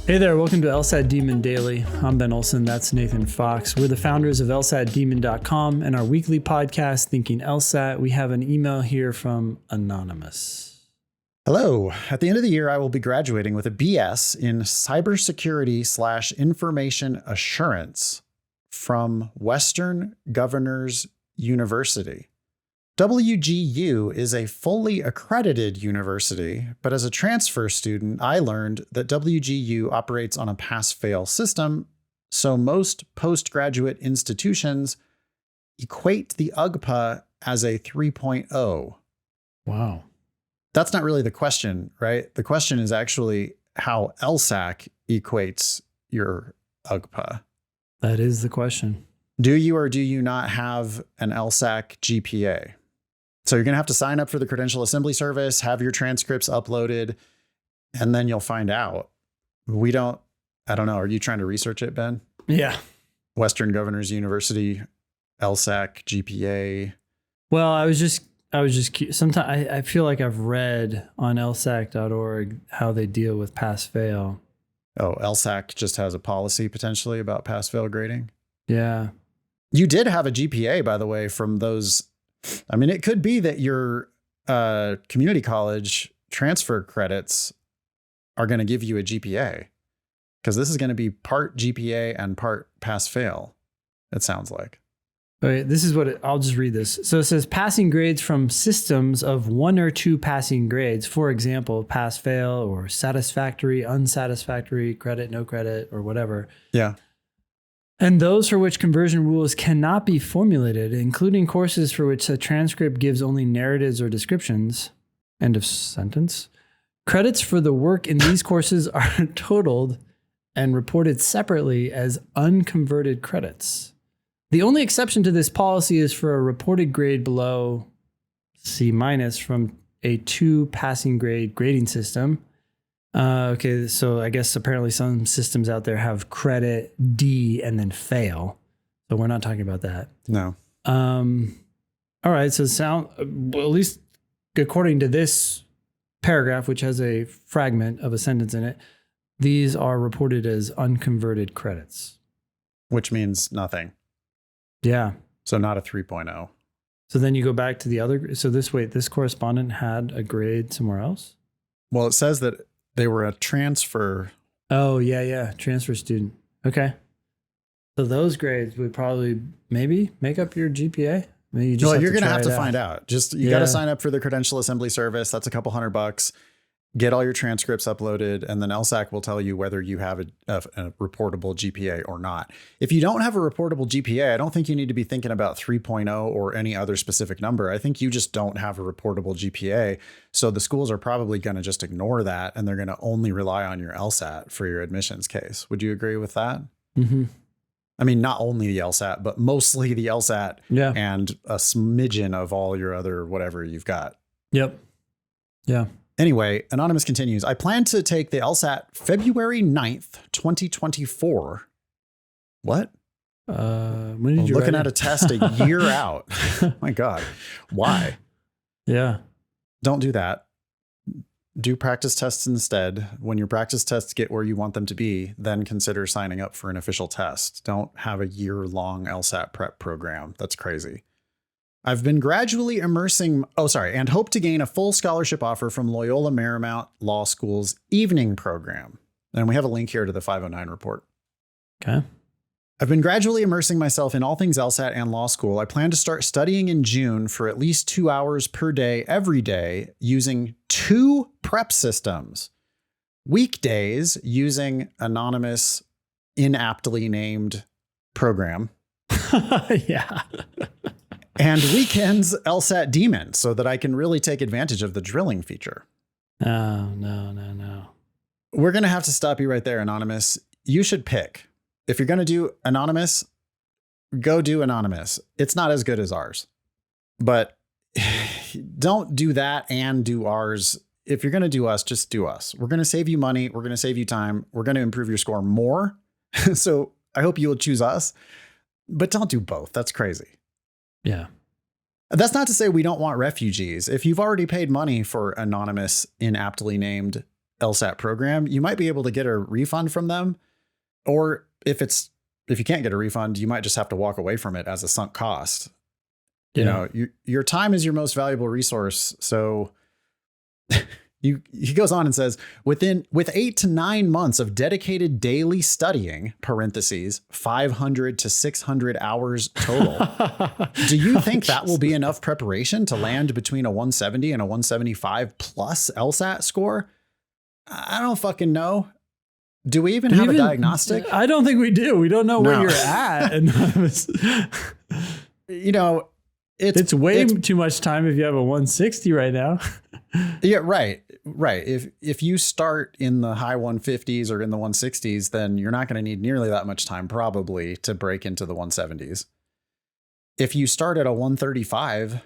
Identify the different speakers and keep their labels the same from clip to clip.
Speaker 1: Hey there, welcome to LSAT Demon Daily. I'm Ben Olson, that's Nathan Fox. We're the founders of LSATdemon.com and our weekly podcast, Thinking LSAT. We have an email here from Anonymous.
Speaker 2: Hello. At the end of the year, I will be graduating with a BS in cybersecurity/information assurance from Western Governors University. WGU is a fully accredited university, but as a transfer student, I learned that WGU operates on a pass-fail system, so most postgraduate institutions equate the UGPA as a 3.0.
Speaker 1: Wow.
Speaker 2: That's not really the question, right? The question is actually how LSAC equates your UGPA.
Speaker 1: That is the question.
Speaker 2: Do you or do you not have an LSAC GPA? So you're going to have to sign up for the Credential Assembly Service, have your transcripts uploaded, and then you'll find out. I don't know. Are you trying to research it, Ben?
Speaker 1: Yeah.
Speaker 2: Western Governors University, LSAC GPA.
Speaker 1: Well, I was just sometimes I feel like I've read on lsac.org how they deal with pass-fail.
Speaker 2: Oh, LSAC just has a policy potentially about pass-fail grading?
Speaker 1: Yeah.
Speaker 2: You did have a GPA, by the way, from those. I mean, it could be that your community college transfer credits are going to give you a GPA, because this is going to be part GPA and part pass-fail, it sounds like.
Speaker 1: Okay, this is what I'll just read this. So it says passing grades from systems of one or two passing grades, for example, pass fail or satisfactory, unsatisfactory, credit, no credit, or whatever.
Speaker 2: Yeah.
Speaker 1: And those for which conversion rules cannot be formulated, including courses for which a transcript gives only narratives or descriptions. End of sentence. Credits for the work in these courses are totaled and reported separately as unconverted credits. The only exception to this policy is for a reported grade below C- from a 2 passing grade grading system. Okay, so I guess apparently some systems out there have credit, D, and then fail. So we're not talking about that.
Speaker 2: No.
Speaker 1: All right, so well, at least according to this paragraph, which has a fragment of a sentence in it, these are reported as unconverted credits.
Speaker 2: Which means nothing.
Speaker 1: Yeah.
Speaker 2: So not a 3.0.
Speaker 1: So then you go back to the other. So this correspondent had a grade somewhere else?
Speaker 2: Well, it says that they were a transfer.
Speaker 1: Oh, yeah. Transfer student. Okay. So those grades would probably maybe make up your GPA. Maybe you just
Speaker 2: Well, you're going to have to find out. You got
Speaker 1: Yeah.
Speaker 2: to sign up for the Credential Assembly Service. That's a couple $100. Get all your transcripts uploaded, and then LSAC will tell you whether you have a reportable GPA or not. If you don't have a reportable GPA, I don't think you need to be thinking about 3.0 or any other specific number. I think you just don't have a reportable GPA. So the schools are probably going to just ignore that, and they're going to only rely on your LSAT for your admissions case. Would you agree with that?
Speaker 1: Mm-hmm. I
Speaker 2: mean, not only the LSAT, but mostly the LSAT and a smidgen of all your other whatever you've got.
Speaker 1: Yep. Yeah.
Speaker 2: Anyway, Anonymous continues, I plan to take the LSAT February 9th, 2024. What?
Speaker 1: When did you
Speaker 2: looking at a test a year out. My God. Why?
Speaker 1: Yeah.
Speaker 2: Don't do that. Do practice tests instead. When your practice tests get where you want them to be, then consider signing up for an official test. Don't have a year-long LSAT prep program. That's crazy. I've been gradually and hope to gain a full scholarship offer from Loyola Marymount Law School's evening program. And we have a link here to the 509 report.
Speaker 1: Okay.
Speaker 2: I've been gradually immersing myself in all things LSAT and law school. I plan to start studying in June for at least 2 hours per day, every day, using 2 prep systems. Weekdays using Anonymous inaptly named program.
Speaker 1: Yeah.
Speaker 2: And weekends, LSAT Demon, so that I can really take advantage of the drilling feature.
Speaker 1: Oh, no.
Speaker 2: We're going to have to stop you right there, Anonymous. You should pick. If you're going to do Anonymous, go do Anonymous. It's not as good as ours. But don't do that and do ours. If you're going to do us, just do us. We're going to save you money. We're going to save you time. We're going to improve your score more. So I hope you will choose us. But don't do both. That's crazy.
Speaker 1: Yeah.
Speaker 2: That's not to say we don't want refugees. If you've already paid money for Anonymous inaptly named LSAT program, you might be able to get a refund from them. Or if you can't get a refund, you might just have to walk away from it as a sunk cost. You know, your time is your most valuable resource. So he goes on and says, with 8 to 9 months of dedicated daily studying, parentheses, 500 to 600 hours total, do you think that will be enough preparation to land between a 170 and a 175 plus LSAT score? I don't fucking know. Do we even have a diagnostic?
Speaker 1: I don't think we do. We don't know where you're at. And
Speaker 2: you know, it's
Speaker 1: way too much time if you have a 160 right now.
Speaker 2: Yeah, right. If you start in the high 150s or in the 160s, then you're not going to need nearly that much time probably to break into the 170s. If you start at a 135,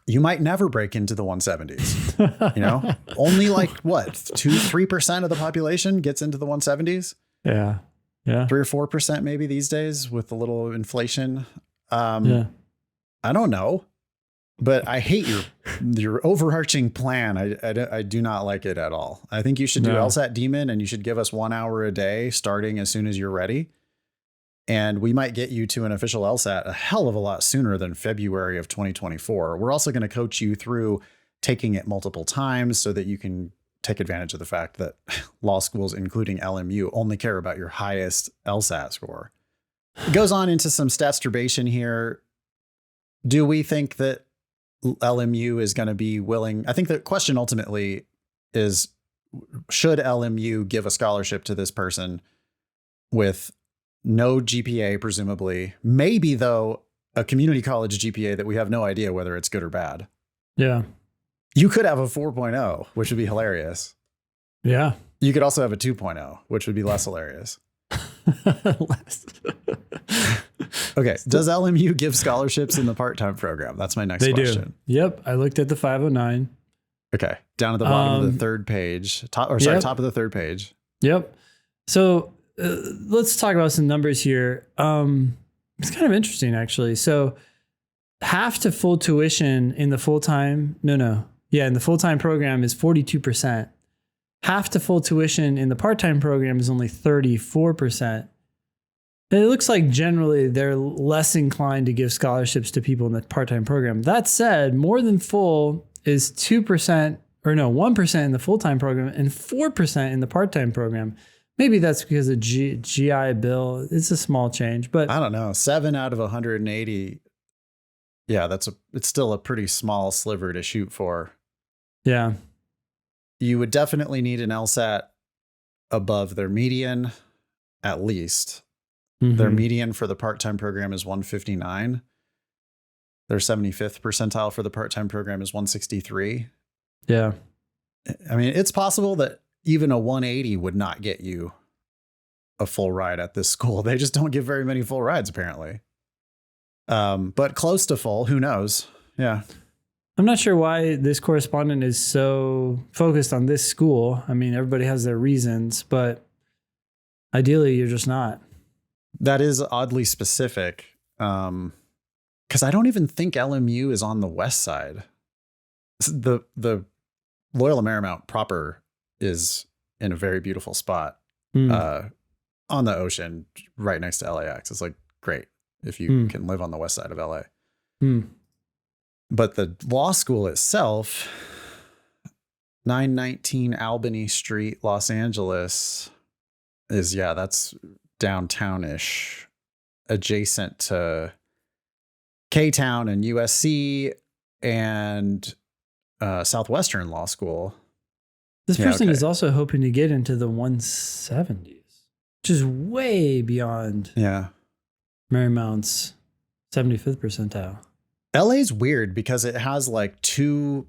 Speaker 2: you might never break into the 170s. You know, only like what, 2-3% of the population gets into the 170s.
Speaker 1: Yeah.
Speaker 2: 3 or 4% maybe these days with a little inflation. I don't know, but I hate your overarching plan. I do not like it at all. I think you should do LSAT Demon, and you should give us 1 hour a day starting as soon as you're ready. And we might get you to an official LSAT a hell of a lot sooner than February of 2024. We're also going to coach you through taking it multiple times so that you can take advantage of the fact that law schools, including LMU, only care about your highest LSAT score. It goes on into some stats here. Do we think that LMU is going to be willing? I think the question ultimately is, should LMU give a scholarship to this person with no GPA, presumably, maybe though a community college GPA that we have no idea whether it's good or bad.
Speaker 1: Yeah.
Speaker 2: You could have a 4.0, which would be hilarious.
Speaker 1: Yeah.
Speaker 2: You could also have a 2.0, which would be less hilarious. Okay. Does LMU give scholarships in the part-time program? That's my next question.
Speaker 1: Do. Yep. I looked at the 509.
Speaker 2: Okay. Down at the bottom of the third page, top of the third page.
Speaker 1: Yep. So let's talk about some numbers here. It's kind of interesting, actually. So half to full tuition in the full-time, in the full-time program is 42%. Half to full tuition in the part-time program is only 34%. And it looks like generally they're less inclined to give scholarships to people in the part-time program. That said, more than full is 1% in the full-time program and 4% in the part-time program. Maybe that's because of GI Bill. It's a small change, but
Speaker 2: I don't know. 7 out of 180. Yeah, it's still a pretty small sliver to shoot for.
Speaker 1: Yeah.
Speaker 2: You would definitely need an LSAT above their median, at least. Mm-hmm. Their median for the part-time program is 159. Their 75th percentile for the part-time program is 163.
Speaker 1: Yeah.
Speaker 2: I mean, it's possible that even a 180 would not get you a full ride at this school. They just don't give very many full rides, apparently. But close to full, who knows? Yeah.
Speaker 1: I'm not sure why this correspondent is so focused on this school. I mean, everybody has their reasons, but ideally you're just not.
Speaker 2: That is oddly specific. Because I don't even think LMU is on the west side. The Loyola Marymount proper is in a very beautiful spot on the ocean right next to LAX. It's like great if you can live on the west side of LA. But the law school itself, 919 Albany Street, Los Angeles, that's downtownish, adjacent to K-Town and USC and Southwestern Law School.
Speaker 1: This person is also hoping to get into the 170s, which is way beyond Marymount's 75th percentile.
Speaker 2: LA's weird because it has like 2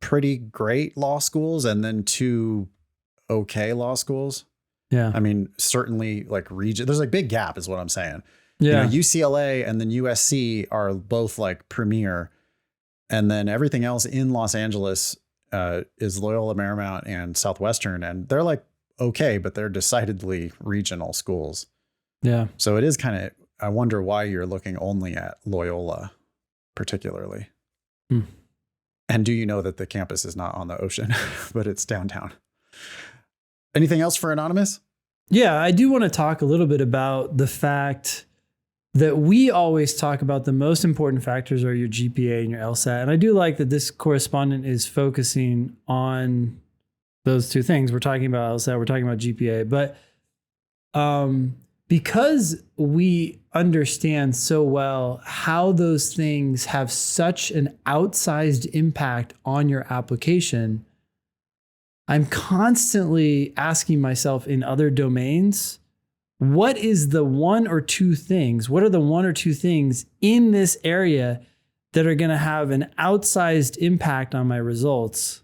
Speaker 2: pretty great law schools and then 2 okay law schools.
Speaker 1: Yeah.
Speaker 2: I mean, certainly like region, there's like big gap is what I'm saying.
Speaker 1: Yeah.
Speaker 2: You know, UCLA and then USC are both like premier. And then everything else in Los Angeles is Loyola Marymount and Southwestern. And they're like, okay, but they're decidedly regional schools.
Speaker 1: Yeah.
Speaker 2: So it is kind of, I wonder why you're looking only at Loyola particularly. And do you know that the campus is not on the ocean, but it's downtown? Anything else for Anonymous?
Speaker 1: Yeah, I do want to talk a little bit about the fact that we always talk about the most important factors are your GPA and your LSAT. And I do like that this correspondent is focusing on those two things. We're talking about LSAT, we're talking about GPA, but because we understand so well how those things have such an outsized impact on your application, I'm constantly asking myself in other domains, what are the one or two things in this area that are going to have an outsized impact on my results?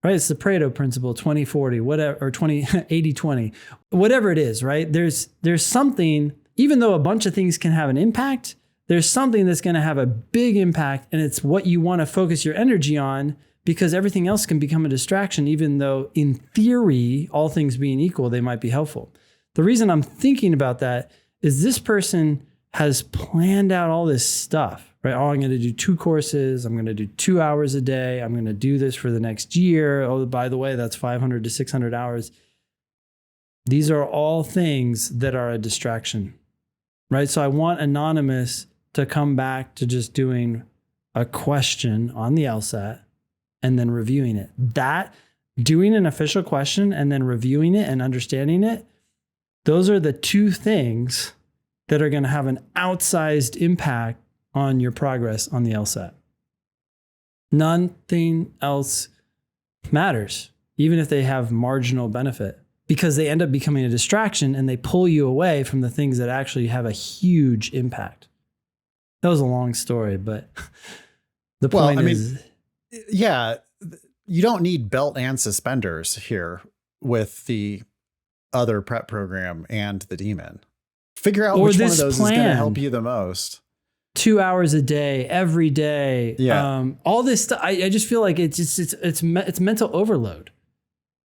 Speaker 1: Right? It's the Pareto principle, 20-40, whatever, or 80-20, whatever it is, right? There's something, even though a bunch of things can have an impact, there's something that's going to have a big impact, and it's what you want to focus your energy on, because everything else can become a distraction, even though in theory, all things being equal, they might be helpful. The reason I'm thinking about that is this person has planned out all this stuff, right? Oh, I'm going to do 2 courses. I'm going to do 2 hours a day. I'm going to do this for the next year. Oh, by the way, that's 500 to 600 hours. These are all things that are a distraction, right? So I want Anonymous to come back to just doing a question on the LSAT and then reviewing it. That, doing an official question and then reviewing it and understanding it, those are the 2 things that are going to have an outsized impact on your progress on the LSAT. Nothing else matters, even if they have marginal benefit, because they end up becoming a distraction and they pull you away from the things that actually have a huge impact. That was a long story, but the point is...
Speaker 2: Yeah, you don't need belt and suspenders here with the other prep program and the Demon. Figure out which one of those is going to help you the most.
Speaker 1: 2 hours a day, every day.
Speaker 2: Yeah.
Speaker 1: All this stuff. I just feel like it's mental overload.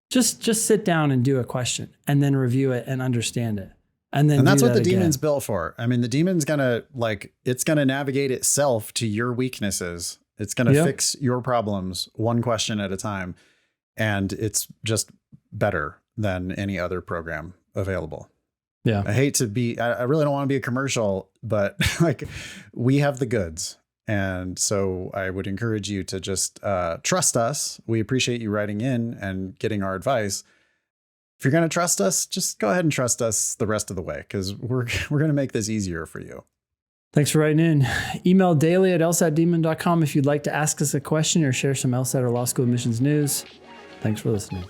Speaker 1: Just sit down and do a question and then review it and understand it. And that's
Speaker 2: what the Demon's built for. I mean, the Demon's it's going to navigate itself to your weaknesses. It's going to fix your problems one question at a time. And it's just better than any other program available.
Speaker 1: Yeah.
Speaker 2: I hate to be, I really don't want to be a commercial, but like we have the goods. And so I would encourage you to just trust us. We appreciate you writing in and getting our advice. If you're going to trust us, just go ahead and trust us the rest of the way, because we're going to make this easier for you.
Speaker 1: Thanks for writing in. Email daily@lsatdemon.com if you'd like to ask us a question or share some LSAT or law school admissions news. Thanks for listening.